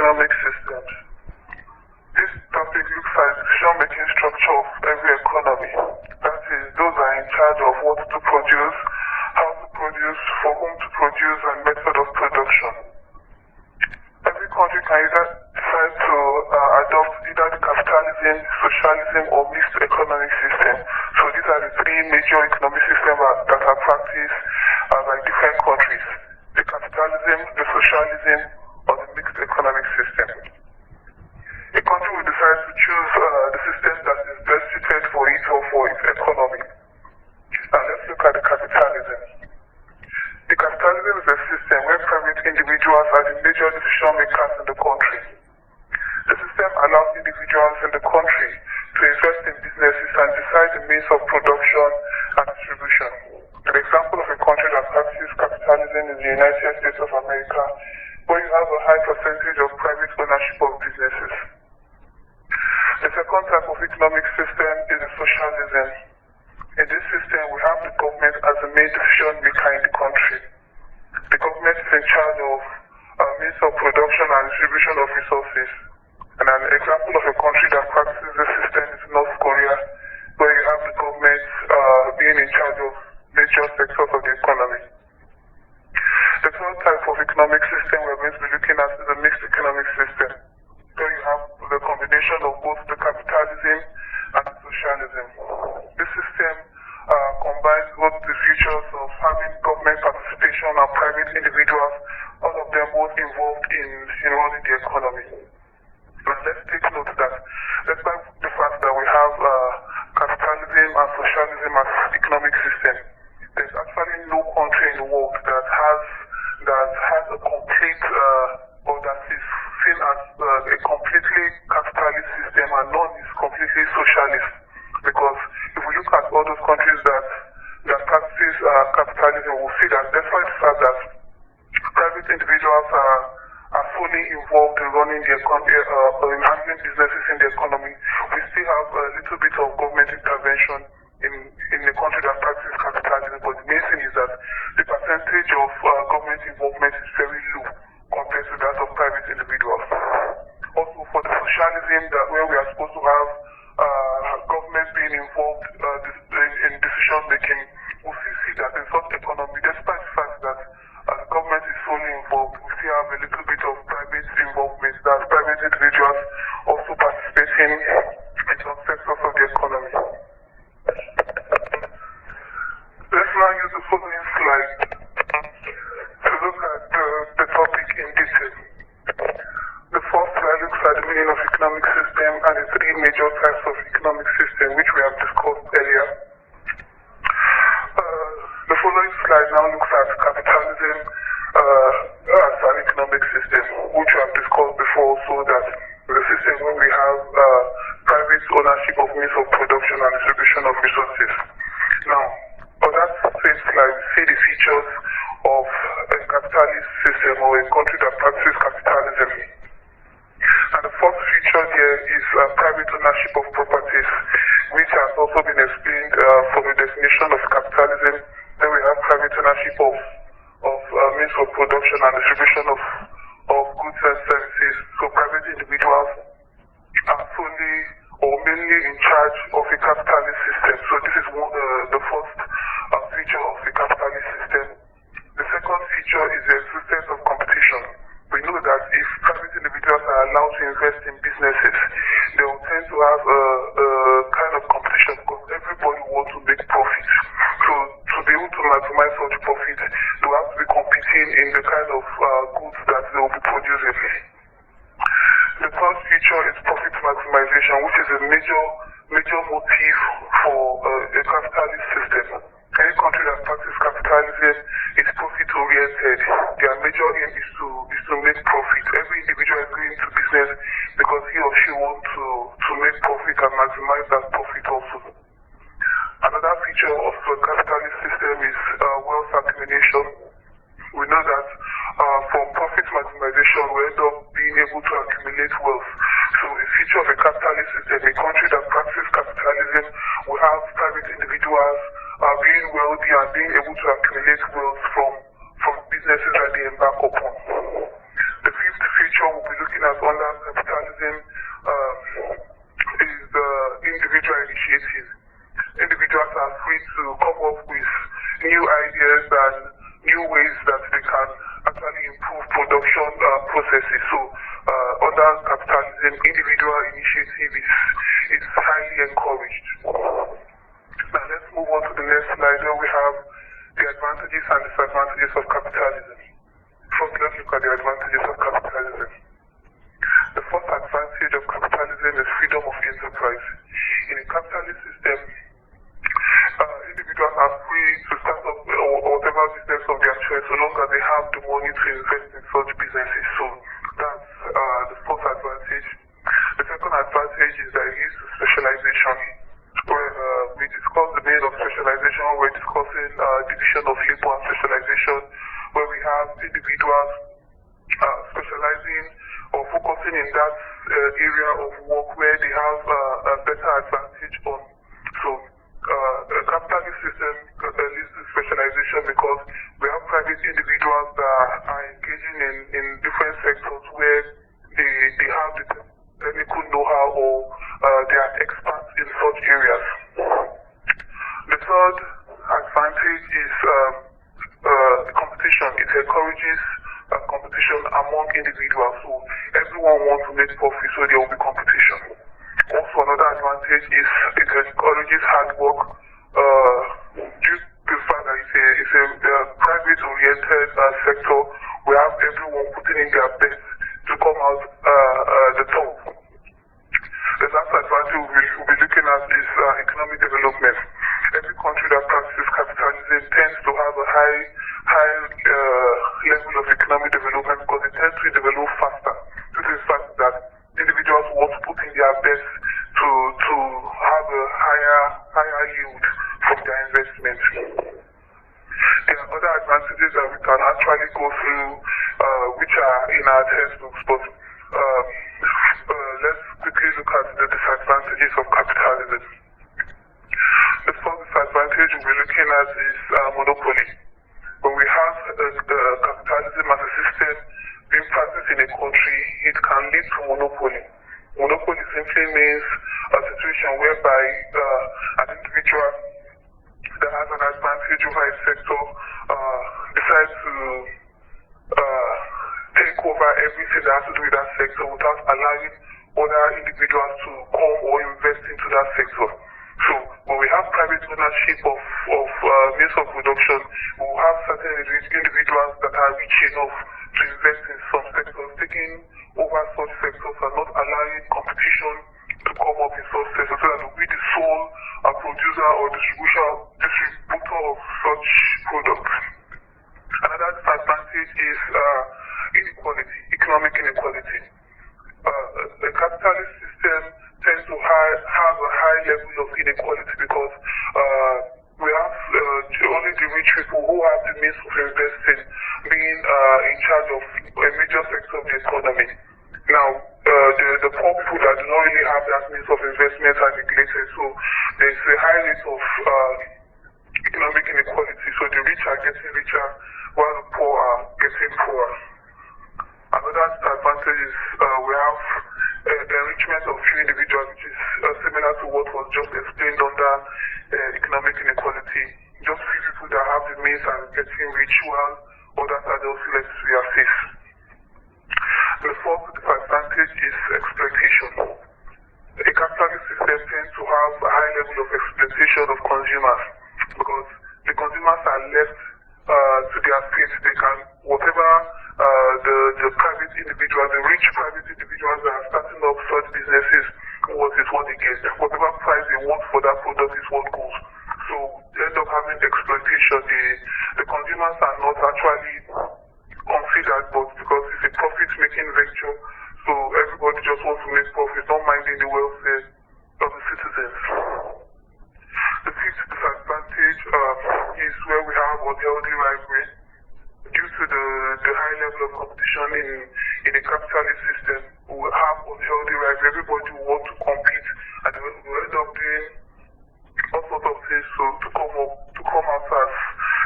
economic systems. This topic looks at the decision-making structure of every economy. That is, those are in charge of what to produce, how to produce, for whom to produce, and method of production. Every country can either decide to adopt either the capitalism, socialism, or mixed economic system. So these are the three major economic systems that are practiced by different countries: the capitalism, the socialism, or the mixed economic system. A country will decide to choose the system that is best suited for it or for its economy. Now let's look at the capitalism. The capitalism is a system where private individuals are the major decision makers in the country. The system allows individuals in the country to invest in businesses and decide the means of production and distribution. An example of a country that practices capitalism is the United States of America, where you have a high percentage of private ownership of businesses. The second type of economic system is the socialism. In this system, we have the government as the main decision maker in the country. The government is in charge of means of production and distribution of resources. And an example of a country that practices this system is North Korea, where you have the government being in charge of major sectors of the economy. The third type of economic system we're going to be looking at is a mixed economic system, where you have the combination of both the capitalism and the socialism. This system combines both the features of having government participation and private individuals, all of them both involved in running the economy. Now let's take note that despite the fact that we have capitalism and socialism as economic system, there's actually no country in the world that has a complete or that is seen as a completely capitalist system, and none is completely socialist. Because if we look at all those countries that practice capitalism, we'll see that despite the fact that private individuals are fully involved in running the economy or in handling businesses in the economy, we still have a little bit of government intervention in the country that practices capitalism. But the main thing is that the percentage of government involvement is very low compared to that of private individuals. Also, for the socialism, that where we are supposed to have government being involved in decision making, we still see that in such economy, despite the fact that the government is solely involved, we still have a little bit of private involvement, that private individuals also participating in some sectors of the economy. Let's now use the following slide to look at the topic in detail. The first slide looks at the meaning of economic system and the three major types of economic system which we have discussed earlier. The following slide now looks at capitalism as an economic system, which we have discussed before, so that the system where we have private ownership of means of production and distribution of resources. Now, on that same slide, we see the features of a capitalist system or a country that practices capitalism. And the first feature here is private ownership of properties, which has also been explained from the definition of capitalism. Then we have private ownership of means of production and distribution of goods and services. So private individuals are solely or mainly in charge of a capitalist system. So this is the first feature of the capitalist system. The second feature is the existence of competition. We know that if private individuals are allowed to invest in businesses, they will tend to have a kind of competition because everybody wants to make profit. So to be able to maximize such profit, they have to be competing in the kind of goods that they will be producing. The third feature is profit maximization, which is a major motive for a capitalist system. Any country that practices capitalism is profit-oriented. Their major aim is to make profit. Every individual is going into business because he or she wants to make profit and maximize that profit also. Another feature of the capitalist system is wealth accumulation. We know that from profit maximization, we end up being able to accumulate wealth. So a feature of a capitalist system, a country that practices capitalism, will have private individuals being wealthy and being able to accumulate wealth from businesses that they embark upon. The fifth feature we'll be looking at ideas and new ways that they can actually improve production processes. So under capitalism, individual initiative is highly encouraged. Now let's move on to the next slide where we have the advantages and disadvantages of capitalism. First, let's look at the advantages of capitalism. The first advantage of capitalism is freedom of enterprise. In a capitalist system, individuals are free to start up whatever business of their choice so long as they have the money to invest in such businesses. So that's the first advantage. The second advantage is that it leads to specialization. Where we discuss the meaning of specialization, we're discussing division of labor and specialization, where we have individuals specializing or focusing in that area of work where they have a better advantage on. So the capitalist system leads to specialization because we have private individuals that are engaging in different sectors where they have the technical know-how or they are experts in such areas. The third advantage is competition. It encourages competition among individuals. So everyone wants to make profit, so there will be competition. Also, another advantage is it encourages hard work due to the fact that it's a private-oriented sector. We have everyone putting in their best to come out the top. The last advantage we'll be looking at is economic development. Every country that practices capitalism tends to have a high level of economic development because it tends to develop faster. This is the fact that individuals want to put in their best to have a higher yield from their investment. There are other advantages that we can actually go through, which are in our textbooks, but let's quickly look at the disadvantages of capitalism. The first disadvantage we'll be looking at is monopoly. When we have capitalism as a system being practiced in a country, it can lead to monopoly. Monopoly simply means a situation whereby an individual that has an advantage over a sector decides to take over everything that has to do with that sector without allowing other individuals to come or invest into that sector. So when we have private ownership of means of production, we will have certain individuals that are rich enough to invest in some sectors, taking over such sectors and not allowing competition to come up in such sectors so that they'll be the sole producer or distributor of such products. Another disadvantage is inequality, economic inequality. The capitalist system tends to have a high level of inequality because we have only the rich people who have the means of investing being in charge of a major sector of the economy. Now, the poor people that do not really have that means of investment are neglected, so there's a high rate of economic inequality. So the rich are getting richer while the poor are getting poorer. Another disadvantage is we have the enrichment of few individuals, which is similar to what was just explained under economic inequality. Just few people that have the means are getting rich while others are just left to their face. The fourth disadvantage is exploitation. A capitalist system tends to have a high level of exploitation of consumers because the consumers are left to their fate. They can, whatever the private individuals, the rich private individuals that are starting up such businesses, what they get. Whatever price they want for that product is what goes. So they end up having exploitation. The consumers are not actually considered, but because it's a profit-making venture, so everybody just wants to make profit, not minding the welfare of the citizens. The fifth disadvantage is where we have unhealthy rivalry. Due to the high level of competition in a capitalist system, we will have unhealthy rivalry. Everybody will want to compete, and we will end up doing all sorts of things to come out as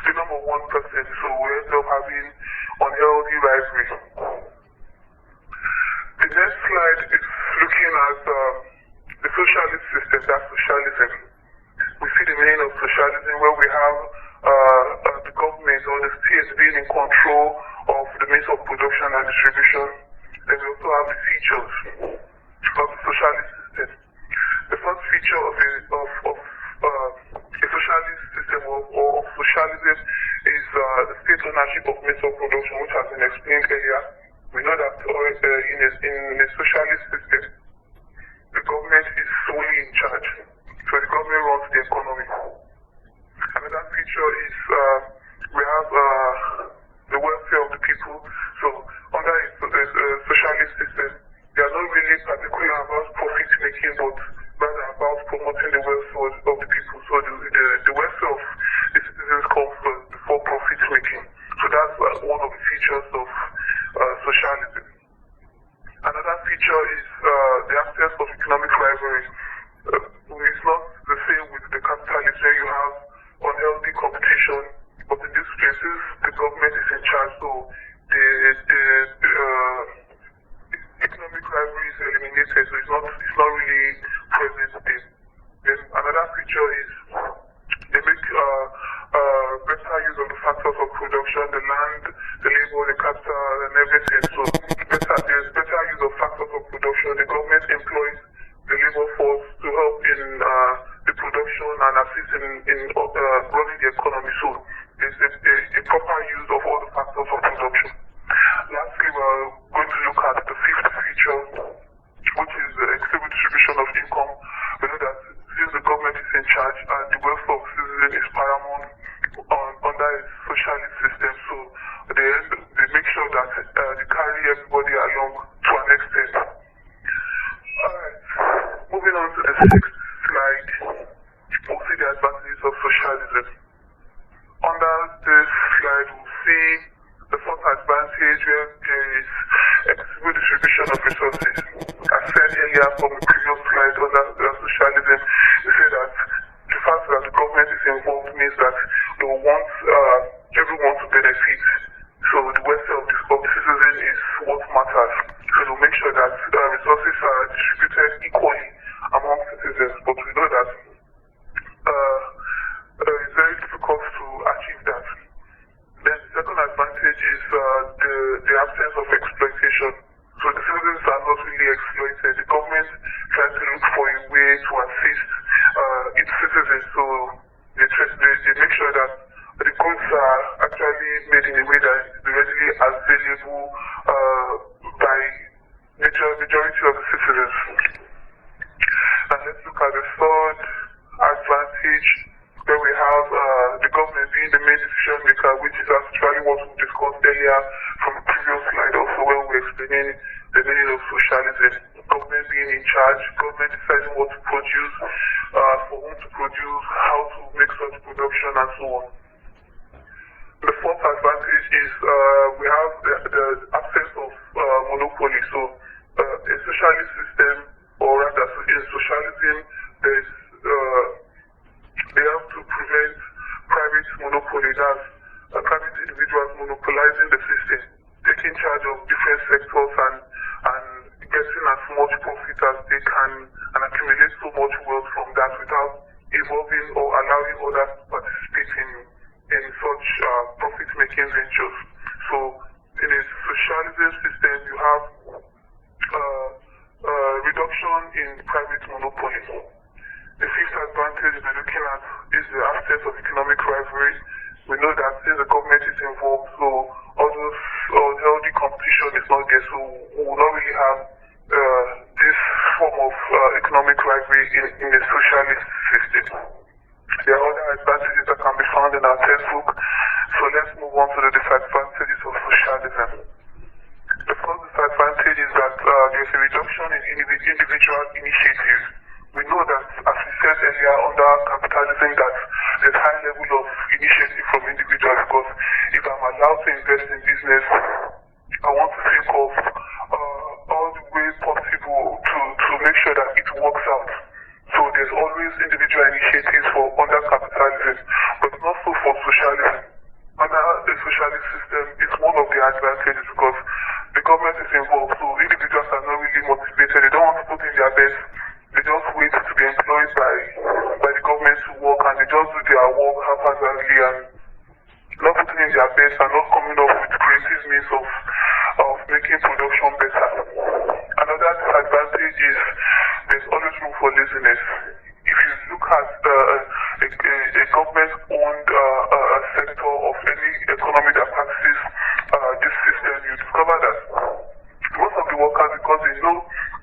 the number one person. So we end up having unhealthy rivalry. The next slide is looking at the socialist system, that's socialism. We see the meaning of socialism where we have the government government or the states being in control of the means of production and distribution. Then we also have the features of the socialist system. The first feature of a socialist system or of socialism is the state ownership of means of production, which has been explained earlier. We know that in a socialist system, the government is solely in charge. So the government runs the economy. Another feature is we have the welfare of the people. So under a socialist system, they are not really particular about profit making, but rather about promoting the welfare of the people. So the welfare of the citizens comes first before profit making. So that's one of the features of socialism. Another feature is the absence of economic rivalry. It's not the same with the capitalism where you have unhealthy competition, but in these places the government is in charge, so the economic rivalry is eliminated, so it's not really present there. Then another feature is they make better use of the factors of production, the land, the labor, the capital, and everything. So there's better use of factors of production. The government employs the labor force to help in the production and assist in running the economy. So there's a proper use of all the factors of production. Lastly, we're going to look at the fifth feature, which is the equitable distribution of income. We know that since the government is in charge and the welfare of citizens is paramount under a socialist system, so they make sure that they carry everybody along to an extent. Alright, moving on to the sixth slide, we'll see the advantages of socialism. Under this slide, we'll see the first advantage where there is equitable distribution of resources. I said earlier from the previous slide under socialism, they say that the fact that the government is involved means that they want everyone to benefit. So the welfare of the citizen is what matters. So to make sure that resources are distributed equally among citizens. But we know that it's very difficult to achieve that. Then the second advantage is the absence of exploitation. So the citizens are not really exploited. The government tries to look for a way to assist its citizens. So they make sure that the goods are actually made in a way that is readily available by majority of the citizens. And let's look at the third advantage, where we have the government being the main decision maker, which is actually what we discussed earlier from the previous slide also when we were explaining the meaning of socialism. Government being in charge, government deciding what to produce, for whom to produce, how to make such production and so on. The fourth advantage is we have the absence of monopoly. So a socialist system, or rather in socialism, they have to prevent private monopoly, that's private individuals monopolizing the system, taking charge of different sectors and getting as much profit as they can and accumulate so much wealth from that without involving or allowing others to participate in such profit-making ventures. So in a socialism system, you have reduction in private monopoly. The fifth advantage we're looking at is the absence of economic rivalry. We know that since the government is involved, so all healthy competition is not there, so we will not really have this form of economic rivalry in the socialist system. There are other advantages that can be found in our textbook, so let's move on to the disadvantages of socialism. The first disadvantage is that there's a reduction in individual initiative. We know that, as we said earlier, under capitalism, that there's high level of initiative from individuals, because if I'm allowed to invest in business, I want to think of all the ways possible to make sure that it works out. So there's always individual initiatives for under capitalism, but not so for socialism. Under the socialist system, it's one of the advantages because the government is involved, so individuals are not really motivated. They don't want to put in their best. They just wait to be employed by the government to work, and they just do their work haphazardly, and not putting in their best and not coming up with creative means of making production better. Another disadvantage is there's always room for laziness. If you look at a government-owned sector of any economy that practices this system, you discover that most of the workers, because they know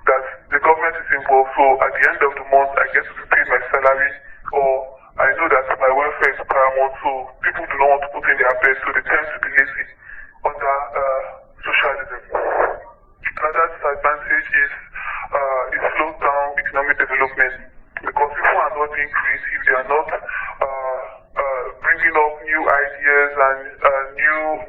that the government is involved, so at the end of the month I get to be paid my salary, or I know that my welfare is paramount, so people do not want to put in their best, so they tend to be lazy under socialism. Another disadvantage is it slows down economic development, because people are not being creative, they are not bringing up new ideas and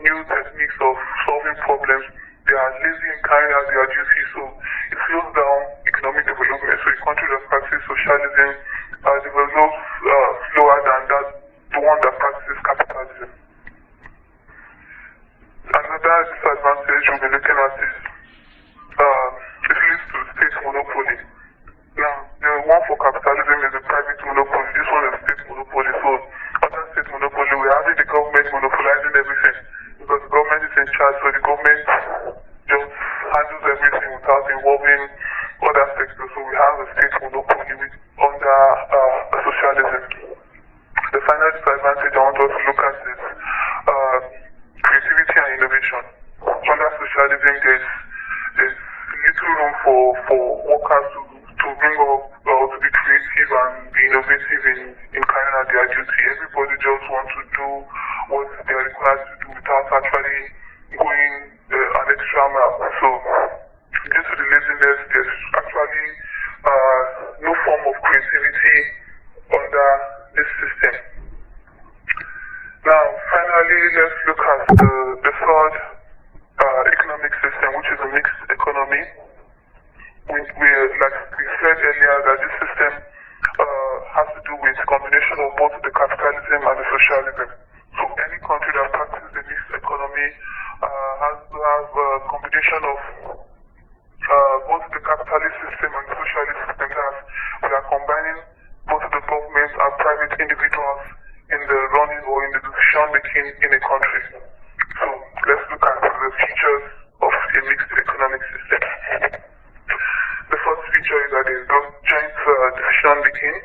new techniques of solving problems. They are lazy in carrying out their duties, so it slows down economic development. So a country that practices socialism develops slower than the one that practices capitalism. Another disadvantage we'll be looking at is it leads to state monopoly. Now, the one for capitalism is a private monopoly. This one is a state monopoly. So, under state monopoly, we're having the government monopolizing everything, because the government is in charge, so the government just handles everything without involving other sectors. So we have a state monopoly under socialism. The final disadvantage I want us to look at is creativity and innovation. Under socialism, there's little room for workers to bring up or to be creative and be innovative in carrying out their duty. Everybody just wants to do what they are required to do without actually going an extra mile. So, due to the laziness, there's actually no form of creativity under this system. Now, finally, let's look at the third economic system, which is a mixed economy. Like we said earlier, that this system has to do with combination of both the capitalism and the socialism. So any country that practices the mixed economy has to have a combination of both the capitalist system and the socialist system. We are combining both the government and private individuals in the running or in the decision making in a country. So let's look at the features of a mixed economic system. The first feature is that there is joint decision making.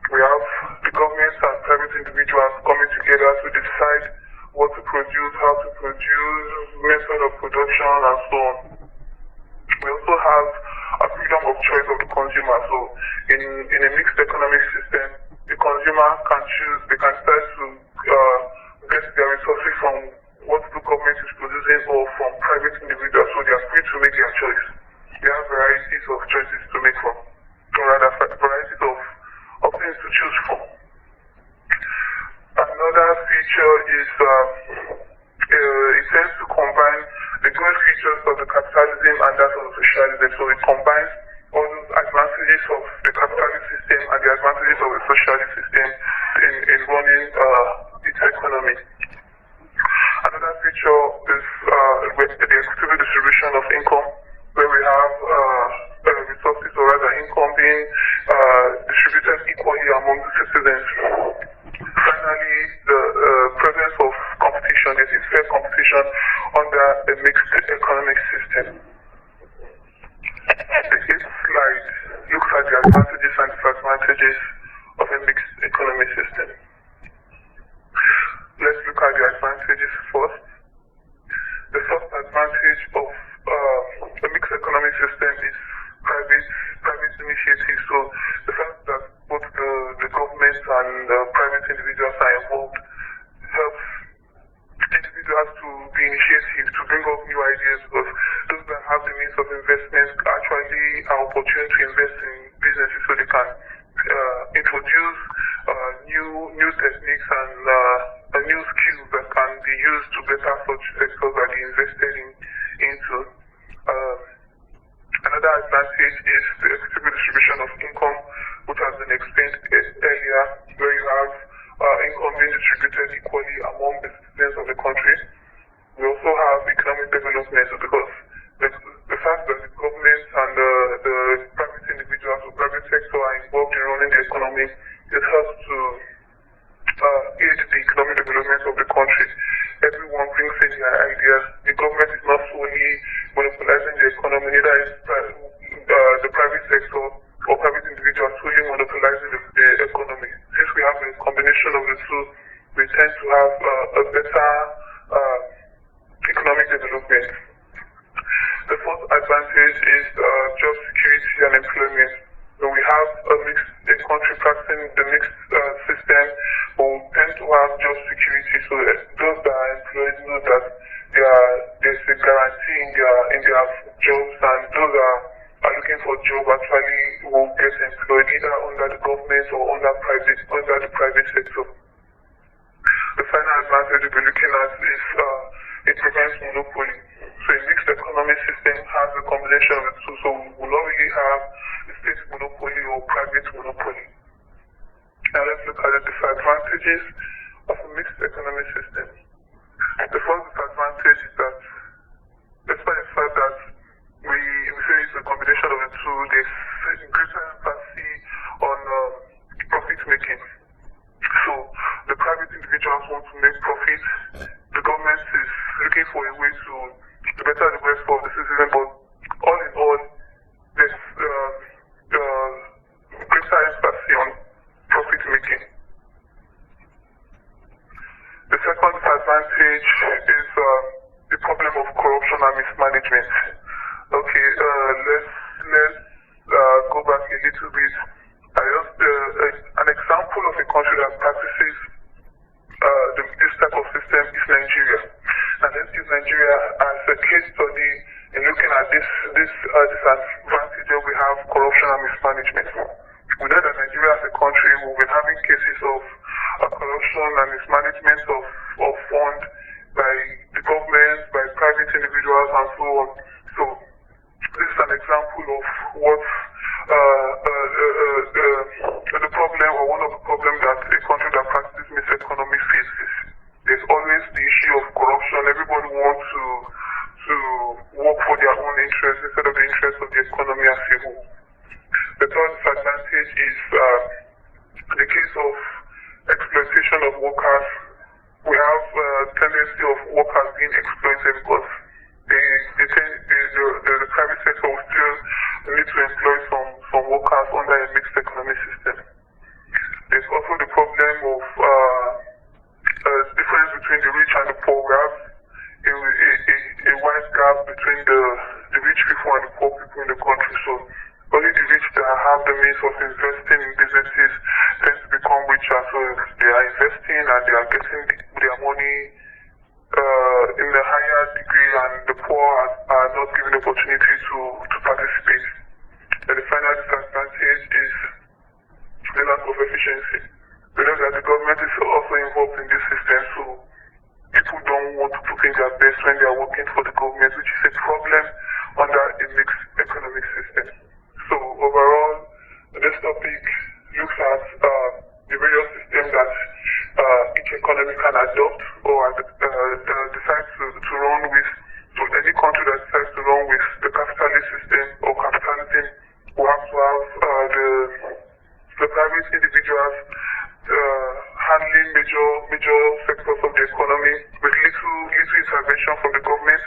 We have the government and private individuals coming together to decide what to produce, how to produce, method of production, and so on. We also have a freedom of choice of the consumer. So in a mixed economic system, the consumer can choose, they can decide to get their resources from what the government is producing or from private individuals, so they are free to make their choice. They have varieties of choices to make from, or rather varieties of things to choose from. Another feature is it tends to combine the good features of the capitalism and that of the socialism. So it combines all those advantages of the capitalist system and the advantages of the socialist system in running its economy. Another feature is the equitable distribution of income, where we have resources, or rather income, being distributed equally among the citizens. Finally, the presence of competition. There is fair competition under a mixed economic system. The eighth slide looks at the advantages and disadvantages of a mixed economic system. Let's look at the advantages first. The first advantage of a mixed economic system is private initiative. So the fact that both the government and private individuals are involved helps individuals to be initiative, to bring up new ideas, because those that have the means of investment actually are opportune to invest in businesses, so they can introduce new techniques and new skills that can be used to better such sectors that they invested into. Another advantage is the equitable distribution of income, which has been explained earlier, where you have income being distributed equally among the citizens of the country. We also have economic development, because the fact that the government and the private individuals or private sector are involved in running the economy, it helps to aid the economic development of the country. Everyone brings in their ideas. The government is not solely monopolizing the economy, neither is the private sector or private individuals solely monopolizing the economy. Since we have a combination of the two, we tend to have a better economic development. The fourth advantage is job security and employment. So we have a country practicing the mixed system, but we tend to have job security. So those that are employed know that there's a guarantee in their jobs, and those that are looking for a job actually will get employed either under the government or under the private sector. The final advantage we'll be looking at is it prevents monopoly. So a mixed economic system has a combination of the two, so we will not really have a state monopoly or private monopoly. Now let's look at the disadvantages of a mixed economic system. The first disadvantage is that despite the fact that we say it's a combination of the two, there's greater emphasis on profit making. So the private individuals want to make profit. The government is looking for a way to better the welfare of the citizen, but all in all, there's greater emphasis on profit making. The second disadvantage is the problem of corruption and mismanagement. Okay, let's go back a little bit. An example of a country that practices this type of system is Nigeria. Now let's use Nigeria as a case study in looking at this disadvantage that we have corruption and mismanagement. We know that Nigeria as a country will be having cases of corruption and mismanagement of funds by the government, by private individuals, and so on. So this is an example of what the problem, or one of the problems that a country that practices mixed economy faces. There's always the issue of corruption. Everybody wants to work for their own interests instead of the interests of the economy as a whole. The third disadvantage is the case of exploitation of workers. We have a tendency of workers being exploited because the private sector will still need to employ some workers under a mixed economic system. There's also the problem of difference between the rich and the poor. We have a wide gap between the rich people and the poor people in the country. So only the rich that have the means of investing in businesses tend to become richer. So they are investing and they are getting their money in a higher degree, and the poor are not given the opportunity to participate. And the final disadvantage is the lack of efficiency. We know that the government is also involved in this system, so people don't want to put in their best when they are working for the government, which is a problem under a mixed economic system. So overall, this topic looks at the various systems that each economy can adopt or decides to run with. So any country that decides to run with the capitalist system or capitalism will have to have the private individuals handling major sectors of the economy with little intervention from the government,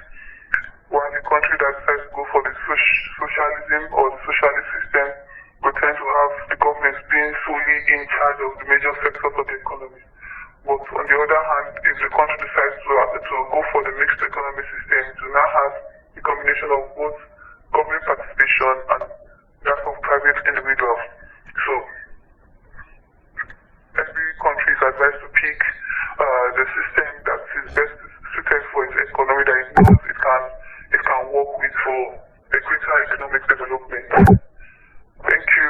while the country that decides to go for the socialism or the socialist system will tend to have the government being solely in charge of the major sectors of the economy. But on the other hand, if the country decides to go for the mixed economic system, it will now have a combination of both government participation and that of private individuals. So every country is advised to pick the system that is best suited for its economy, that it knows it can work with for a greater economic development. Thank you.